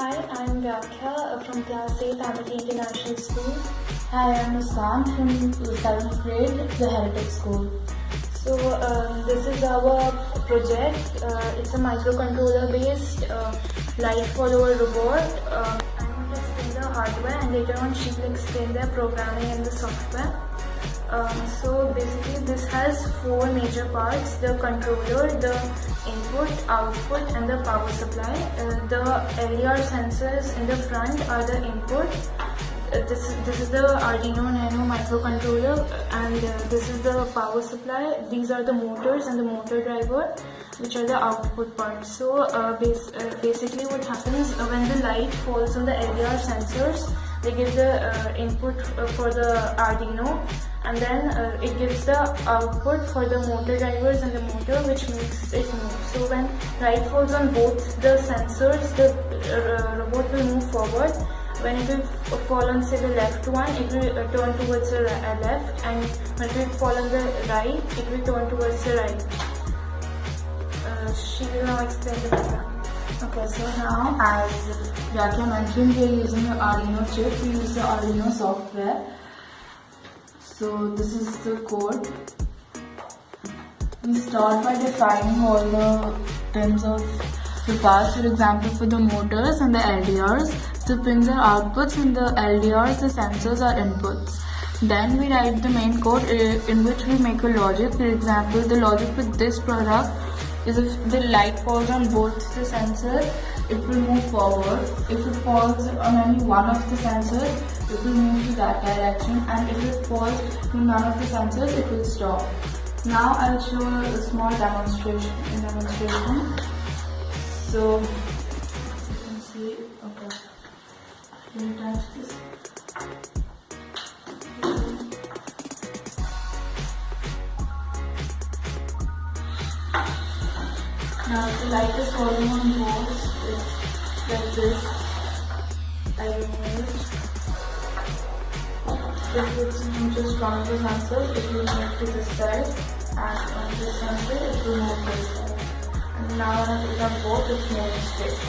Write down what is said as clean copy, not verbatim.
Hi, I'm Vyakhya from Class 8 Amity International School. Hi, I'm Muskan from 7th grade, the Heritage School. So, this is our project. It's a microcontroller based light follower robot. I'm going to explain the hardware and later on she will explain the programming and the software. So basically this has four major parts: the controller, the input, output and the power supply. The LDR sensors in the front are the input. This is the Arduino Nano microcontroller, and this is the power supply. These are the motors and the motor driver, which are the output parts. So basically what happens when the light falls on the LDR sensors, they give the input for the Arduino, and then it gives the output for the motor drivers and the motor, which makes it move. So when light falls on both the sensors, the robot will move forward. When it will fall on, say, the left one, it will turn towards the left, and when it will fall on the right, it will turn towards the right. She will now explain the program. Okay, so now as Vyakhya mentioned, we are using the Arduino chip. We use the Arduino software. So this is the code. We start by defining all the pins of the parts. For example, for the motors and the LDRs, the pins are outputs, and the LDRs, the sensors, are inputs. Then we write the main code in which we make a logic. For example, the logic with this product is if the light falls on both the sensors, it will move forward. If it falls on only one of the sensors, it will move to that direction, and if it falls to none of the sensors, it will stop. Now I'll show a small demonstration. So you can see, okay, let me touch this. Now if the light is falling on both, it's like this. I remove it. If it's just one of the sensors, it will move to this side, and on this sensor, it will move this side. And now when I pick up both, it's moving straight.